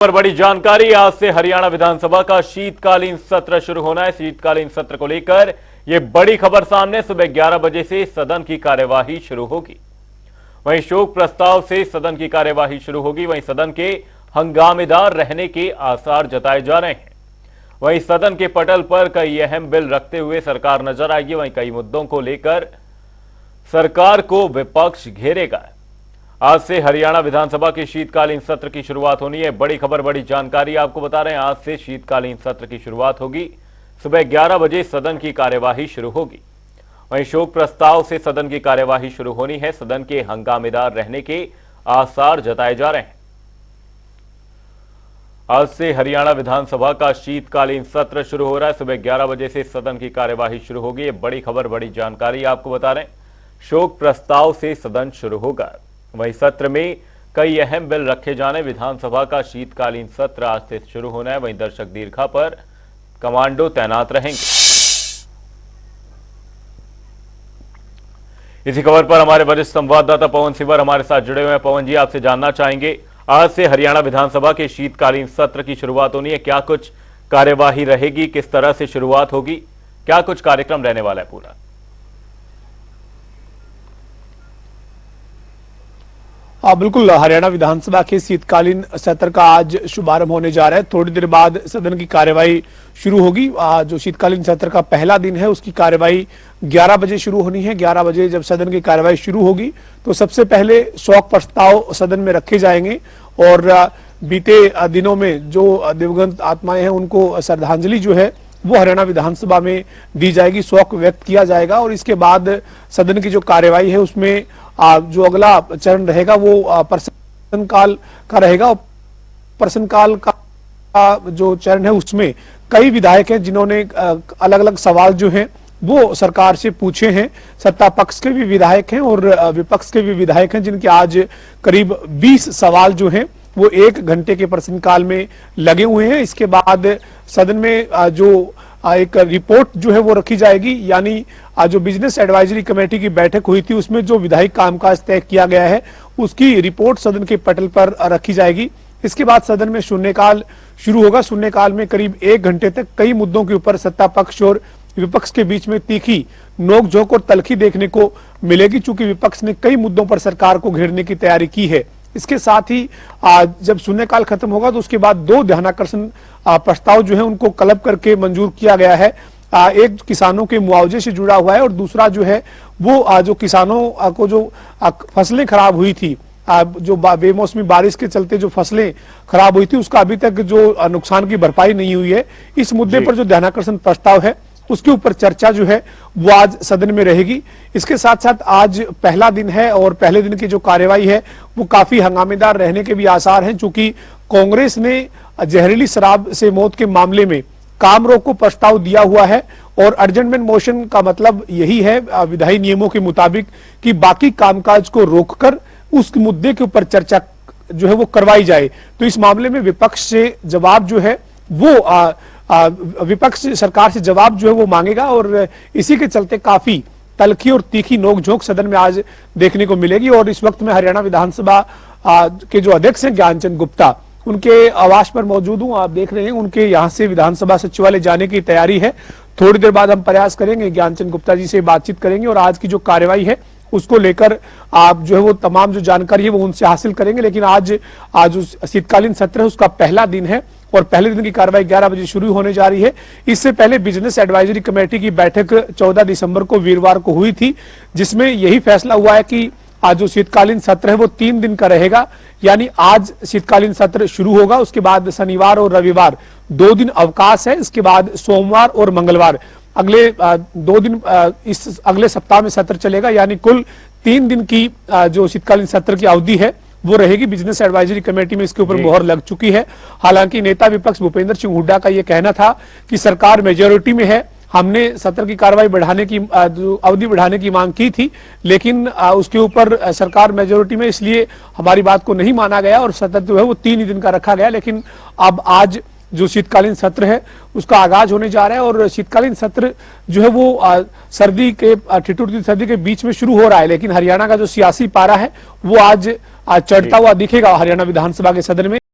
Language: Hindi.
पर बड़ी जानकारी। आज से हरियाणा विधानसभा का शीतकालीन सत्र शुरू होना है। शीतकालीन सत्र को लेकर यह बड़ी खबर सामने। सुबह 11 बजे से सदन की कार्यवाही शुरू होगी। वहीं शोक प्रस्ताव से सदन की कार्यवाही शुरू होगी। वहीं सदन के हंगामेदार रहने के आसार जताए जा रहे हैं। वहीं सदन के पटल पर कई अहम बिल रखते हुए सरकार नजर आएगी। वहीं कई मुद्दों को लेकर सरकार को विपक्ष घेरेगा। आज से हरियाणा विधानसभा के शीतकालीन सत्र की शुरुआत होनी है। बड़ी खबर, बड़ी जानकारी आपको बता रहे हैं। आज से शीतकालीन सत्र की शुरुआत होगी। सुबह 11 बजे सदन की कार्यवाही शुरू होगी। वहीं शोक प्रस्ताव से सदन की कार्यवाही शुरू होनी है। सदन के हंगामेदार रहने के आसार जताए जा रहे हैं। आज से हरियाणा विधानसभा का शीतकालीन सत्र शुरू हो रहा है। सुबह 11 बजे से सदन की कार्यवाही शुरू होगी। ये बड़ी खबर, बड़ी जानकारी आपको बता रहे हैं। शोक प्रस्ताव से सदन शुरू होगा। वहीं सत्र में कई अहम बिल रखे जाने। विधानसभा का शीतकालीन सत्र आज से शुरू होना है। वहीं दर्शक दीर्घा पर कमांडो तैनात रहेंगे। इसी खबर पर हमारे वरिष्ठ संवाददाता पवन सिवर हमारे साथ जुड़े हुए हैं। पवन जी, आपसे जानना चाहेंगे, आज से हरियाणा विधानसभा के शीतकालीन सत्र की शुरुआत होनी है। क्या कुछ कार्यवाही रहेगी, किस तरह से शुरुआत होगी, क्या कुछ कार्यक्रम रहने वाला है पूरा? बिल्कुल, हरियाणा विधानसभा के शीतकालीन सत्र का आज शुभारंभ होने जा रहा है। थोड़ी देर बाद सदन की कार्यवाही शुरू होगी। जो शीतकालीन सत्र का पहला दिन है उसकी कार्यवाही 11 बजे शुरू होनी है। 11 बजे जब सदन की कार्यवाही शुरू होगी तो सबसे पहले शोक प्रस्ताव सदन में रखे जाएंगे और बीते दिनों में जो दिवंगत आत्माएं हैं उनको श्रद्धांजलि जो है वो हरियाणा विधानसभा में दी जाएगी, शोक व्यक्त किया जाएगा। और इसके बाद सदन की जो कार्यवाही है उसमें जो अगला चरण रहेगा वो प्रश्नकाल का रहेगा। प्रश्नकाल का जो चरण है उसमें कई विधायक हैं जिन्होंने अलग अलग सवाल जो हैं वो सरकार से पूछे हैं। सत्ता पक्ष के भी विधायक हैं और विपक्ष के भी विधायक हैं, जिनके आज करीब 20 सवाल जो हैं वो 1 घंटे के प्रश्नकाल में लगे हुए हैं। इसके बाद सदन में जो एक रिपोर्ट जो है वो रखी जाएगी, यानी जो बिजनेस एडवाइजरी कमेटी की बैठक हुई थी उसमें जो विधायी कामकाज तय किया गया है उसकी रिपोर्ट सदन के पटल पर रखी जाएगी। इसके बाद सदन में शून्यकाल शुरू होगा। शून्यकाल में करीब 1 घंटे तक कई मुद्दों के ऊपर सत्ता पक्ष और विपक्ष के बीच में तीखी नोकझोंक और तल्खी देखने को मिलेगी, चूंकि विपक्ष ने कई मुद्दों पर सरकार को घेरने की तैयारी की है। इसके साथ ही जब शून्यकाल खत्म होगा तो उसके बाद 2 ध्यानाकर्षण प्रस्ताव जो है उनको क्लब करके मंजूर किया गया है। एक किसानों के मुआवजे से जुड़ा हुआ है और दूसरा जो है वो जो किसानों को जो फसलें खराब हुई थी, जो बेमौसमी बारिश के चलते जो फसलें खराब हुई थी उसका अभी तक जो नुकसान की भरपाई नहीं हुई है, इस मुद्दे पर जो ध्यानाकर्षण प्रस्ताव है उसके ऊपर चर्चा जो है वो आज सदन में रहेगी। इसके साथ साथ आज पहला दिन है और पहले दिन की जो कार्यवाही है वो काफी हंगामेदार रहने के भी आसार हैं, क्योंकि कांग्रेस ने जहरीली शराब से मौत के मामले में काम रोक को प्रस्ताव दिया हुआ है और एडजमेंट मोशन का मतलब यही है विधायी नियमों के मुताबिक कि बाकी कामकाज को रोककर उस मुद्दे के ऊपर चर्चा जो है वो करवाई जाए। तो इस मामले में विपक्ष से जवाब जो है वो विपक्ष सरकार से जवाब जो है वो मांगेगा और इसी के चलते काफी तल्खी और तीखी नोकझोंक सदन में आज देखने को मिलेगी। और इस वक्त में हरियाणा विधानसभा के जो अध्यक्ष हैं ज्ञानचंद गुप्ता, उनके आवास पर मौजूद हूं। आप देख रहे हैं उनके यहां से विधानसभा सचिवालय जाने की तैयारी है। थोड़ी देर बाद हम प्रयास करेंगे ज्ञानचंद गुप्ता जी से बातचीत करेंगे और आज की जो कार्यवाही है उसको लेकर आप जो है वो तमाम जो जानकारी है वो उनसे हासिल करेंगे। लेकिन आज जो शीतकालीन सत्र है उसका पहला दिन है और पहले दिन की कार्रवाई 11 बजे शुरू होने जा रही है। इससे पहले बिजनेस एडवाइजरी कमेटी की बैठक 14 दिसंबर को वीरवार को हुई थी, जिसमें यही फैसला हुआ है कि आज जो शीतकालीन सत्र है वो 3 दिन का रहेगा। यानी आज शीतकालीन सत्र शुरू होगा, उसके बाद शनिवार और रविवार 2 दिन अवकाश है। इसके बाद सोमवार और मंगलवार अगले 2 दिन इस अगले सप्ताह में सत्र चलेगा। यानी कुल 3 दिन की जो शीतकालीन सत्र की अवधि है वो रहेगी। बिजनेस एडवाइजरी कमेटी में इसके ऊपर मोहर लग चुकी है। हालांकि नेता विपक्ष भूपेंद्र सिंह हुड्डा का यह कहना था कि सरकार मेजोरिटी में है, हमने सत्र की कार्रवाई बढ़ाने की अवधि बढ़ाने की मांग की थी, लेकिन उसके ऊपर सरकार मेजोरिटी में, इसलिए हमारी बात को नहीं माना गया और सत्र जो है वो 3 ही दिन का रखा गया। लेकिन अब आज जो शीतकालीन सत्र है उसका आगाज होने जा रहा है और शीतकालीन सत्र जो है वो सर्दी के ठिठुरती सर्दी के बीच में शुरू हो रहा है। लेकिन हरियाणा का जो सियासी पारा है वो आज चढ़ता हुआ दिखेगा हरियाणा विधानसभा के सदन में।